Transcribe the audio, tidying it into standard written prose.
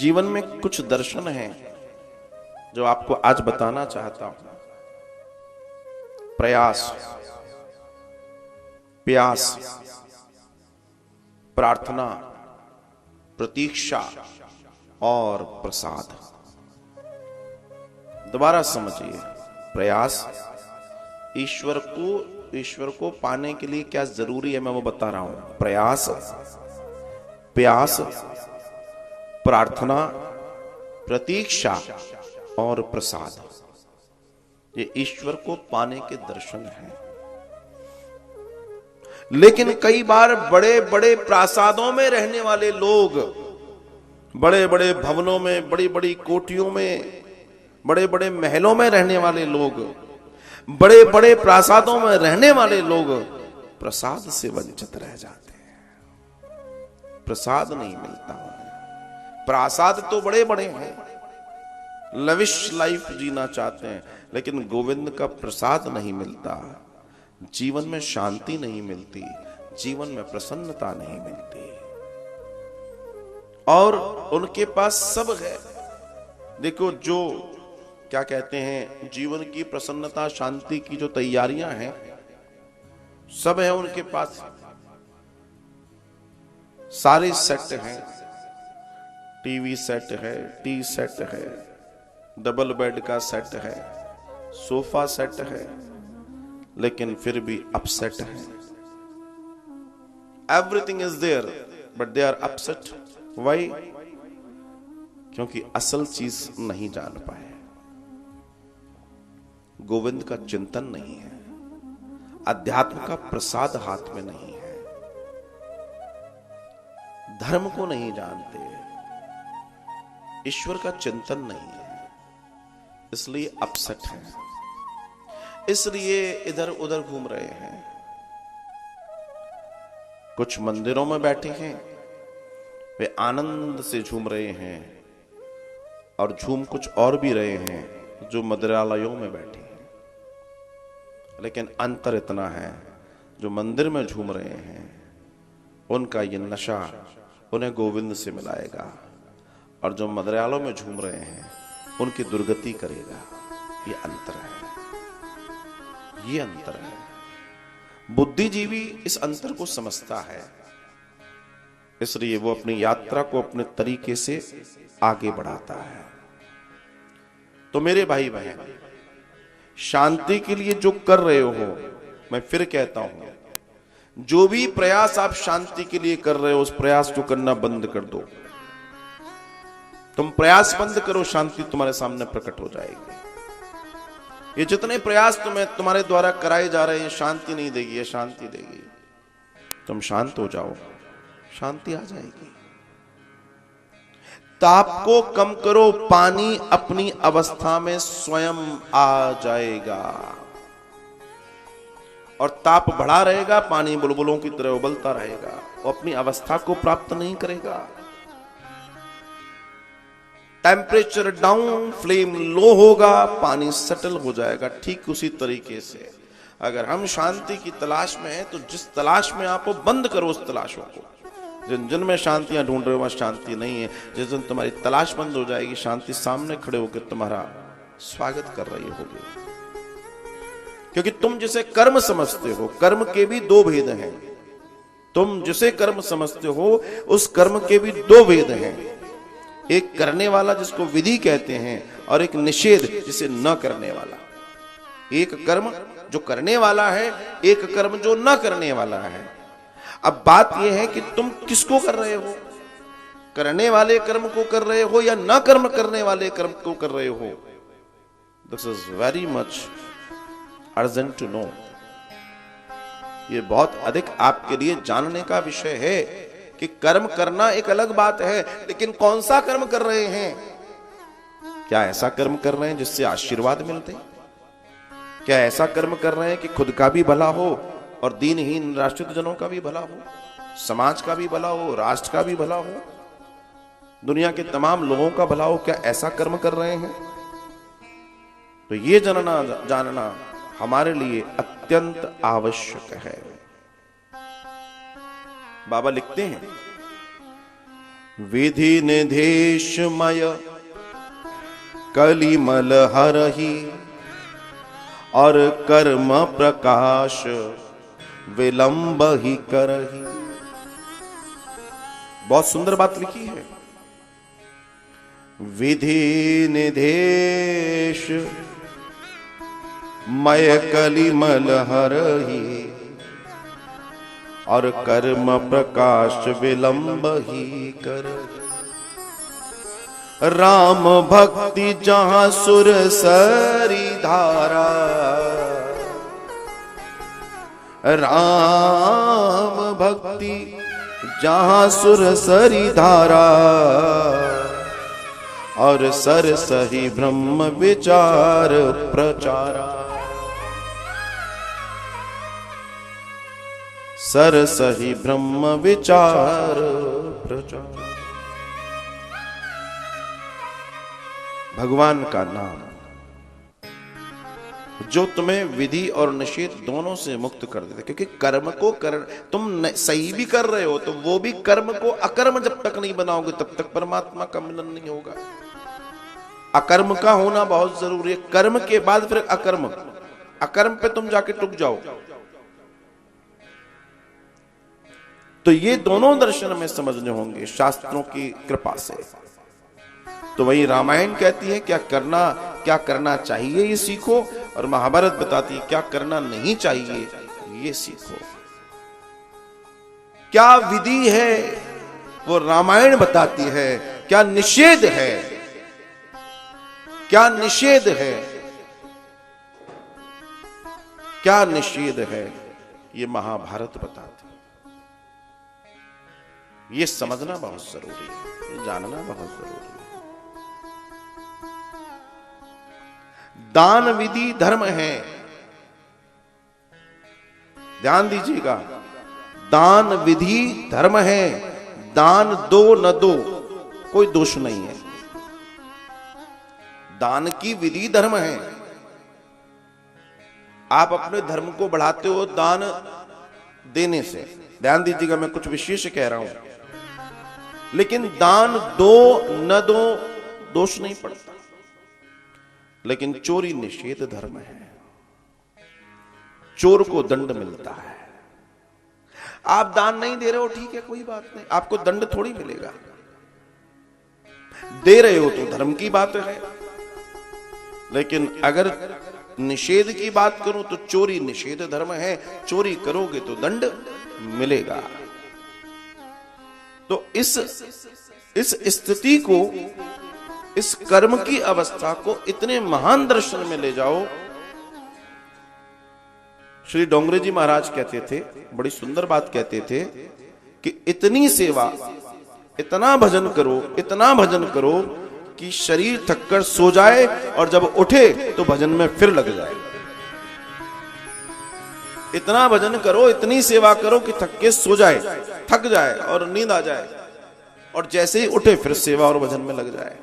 जीवन में कुछ दर्शन हैं जो आपको आज बताना चाहता हूं। प्रयास, प्यास, प्रार्थना, प्रतीक्षा और प्रसाद। दोबारा समझिए, प्रयास, ईश्वर को पाने के लिए क्या जरूरी है मैं वो बता रहा हूं। प्रयास, प्यास, प्रार्थना, प्रतीक्षा और प्रसाद, ये ईश्वर को पाने के दर्शन हैं। लेकिन कई बार बड़े बड़े प्रासादों में रहने वाले लोग, बड़े बड़े भवनों में, बड़ी बड़ी कोठियों में, बड़े बड़े महलों में रहने वाले लोग, बड़े बड़े प्रासादों में रहने वाले लोग प्रसाद से वंचित रह जाते हैं। प्रसाद नहीं मिलता उन्हें। प्रासाद तो बड़े बड़े हैं, लविश लाइफ जीना चाहते हैं, लेकिन गोविंद का प्रसाद नहीं मिलता। जीवन में शांति नहीं मिलती, जीवन में प्रसन्नता नहीं मिलती। और उनके पास सब है। देखो, जो क्या कहते हैं, जीवन की प्रसन्नता, शांति की जो तैयारियां हैं, सब है उनके पास। सारे सेट हैं, टीवी सेट है, टी सेट है, डबल बेड का सेट है, सोफा सेट है, लेकिन फिर भी अपसेट है। Everything is there but they are upset. Why? क्योंकि असल चीज नहीं जान पाए। गोविंद का चिंतन नहीं है, अध्यात्म का प्रसाद हाथ में नहीं है, धर्म को नहीं जानते, ईश्वर का चिंतन नहीं है, इसलिए अपसेट है, इसलिए इधर उधर घूम रहे हैं। कुछ मंदिरों में बैठे हैं, वे आनंद से झूम रहे हैं, और झूम कुछ और भी रहे हैं जो मंदिरालयों में बैठे हैं। लेकिन अंतर इतना है, जो मंदिर में झूम रहे हैं उनका ये नशा उन्हें गोविंद से मिलाएगा, और जो मंदिरालयों में झूम रहे हैं उनकी दुर्गति करेगा। ये अंतर है, ये अंतर है। बुद्धिजीवी इस अंतर को समझता है, इसलिए वो अपनी यात्रा को अपने तरीके से आगे बढ़ाता है। तो मेरे भाई बहन, शांति के लिए जो कर रहे हो, मैं फिर कहता हूं, जो भी प्रयास आप शांति के लिए कर रहे हो, उस प्रयास को करना बंद कर दो। तुम प्रयास बंद करो, शांति तुम्हारे सामने प्रकट हो जाएगी। ये जितने प्रयास तुम्हारे द्वारा कराए जा रहे हैं, शांति नहीं देगी, ये शांति देगी। तुम शांत हो जाओ, शांति आ जाएगी। ताप को कम करो, पानी अपनी अवस्था में स्वयं आ जाएगा। और ताप बढ़ा रहेगा, पानी बुलबुलों की तरह उबलता रहेगा, वो अपनी अवस्था को प्राप्त नहीं करेगा। टेम्परेचर डाउन, फ्लेम लो होगा, पानी सेटल हो जाएगा। ठीक उसी तरीके से अगर हम शांति की तलाश में हैं, तो जिस तलाश में आप हो, बंद करो उस तलाशों को। जिन जिन में शांतियां ढूंढ रहे हो, वहां शांति नहीं है। जिस दिन तुम्हारी तलाश बंद हो जाएगी, शांति सामने खड़े होकर तुम्हारा स्वागत कर रही होगी। क्योंकि तुम जिसे कर्म समझते हो, कर्म के भी दो भेद हैं। तुम जिसे कर्म समझते हो, उस कर्म के भी दो भेद हैं। एक करने वाला, जिसको विधि कहते हैं, और एक निषेध, जिसे न करने वाला। एक कर्म जो करने वाला है, एक कर्म जो न करने वाला है। अब बात यह है कि तुम किसको कर रहे हो? करने वाले कर्म को कर रहे हो या न कर्म करने वाले कर्म को कर रहे हो? This is very much urgent to know. ये बहुत अधिक आपके लिए जानने का विषय है कि कर्म करना एक अलग बात है, लेकिन कौन सा कर्म कर रहे हैं? क्या ऐसा कर्म कर रहे हैं जिससे आशीर्वाद मिलते? क्या ऐसा कर्म कर रहे हैं कि खुद का भी भला हो और दीनहीन राष्ट्रित जनों का भी भला हो, समाज का भी भला हो, राष्ट्र का भी भला हो, दुनिया के तमाम लोगों का भला हो? क्या ऐसा कर्म कर रहे हैं? तो ये जानना हमारे लिए अत्यंत आवश्यक है। बाबा लिखते हैं, विधि निधेशमय कलिमल हरहि और कर्म प्रकाश विलंब ही करहि। बहुत सुंदर बात लिखी है। विधि निधेश मय कलिमल हरहि और कर्म प्रकाश विलंब ही कर। राम भक्ति जहां सुर सरी धारा, राम भक्ति जहां सुर सरी धारा और सर सही ब्रह्म विचार प्रचारा। सर सही ब्रह्म विचार प्रचार। भगवान का नाम जो तुम्हें विधि और निषेध दोनों से मुक्त कर देते, क्योंकि कर्म को तुम सही भी कर रहे हो तो वो भी कर्म को अकर्म जब तक नहीं बनाओगे तब तक परमात्मा का मिलन नहीं होगा। अकर्म का होना बहुत जरूरी है। कर्म के बाद फिर अकर्म, अकर्म पे तुम जाके टुक जाओ। तो ये दोनों दर्शन में समझने होंगे शास्त्रों की कृपा से। तो वही रामायण कहती है क्या करना चाहिए ये सीखो, और महाभारत बताती है क्या करना नहीं चाहिए ये सीखो। क्या विधि है वो रामायण बताती है, क्या निषेध है, क्या निषेध है, क्या निषेध है ये महाभारत बताती है। ये समझना बहुत जरूरी है, ये जानना बहुत जरूरी है। दान विधि धर्म है, ध्यान दीजिएगा। दान विधि धर्म है, दान दो न दो कोई दोष नहीं है। दान की विधि धर्म है। आप अपने धर्म को बढ़ाते हो दान देने से। ध्यान दीजिएगा, मैं कुछ विशेष कह रहा हूं, लेकिन दान दो न दो दोष नहीं पड़ता। लेकिन चोरी निषेध धर्म है, चोर को दंड मिलता है। आप दान नहीं दे रहे हो ठीक है, कोई बात नहीं, आपको दंड थोड़ी मिलेगा। दे रहे हो तो धर्म की बात है। लेकिन अगर निषेध की बात करूं तो चोरी निषेध धर्म है, चोरी करोगे तो दंड मिलेगा। तो इस स्थिति को, इस कर्म की अवस्था को इतने महान दर्शन में ले जाओ। श्री डोंगरे जी महाराज कहते थे, बड़ी सुंदर बात कहते थे कि इतनी सेवा, इतना भजन करो, इतना भजन करो कि शरीर थककर सो जाए और जब उठे तो भजन में फिर लग जाए। इतना भजन करो, इतनी सेवा करो कि थक के सो जाए, थक जाए और नींद आ जाए, और जैसे ही उठे फिर सेवा और भजन में लग जाए।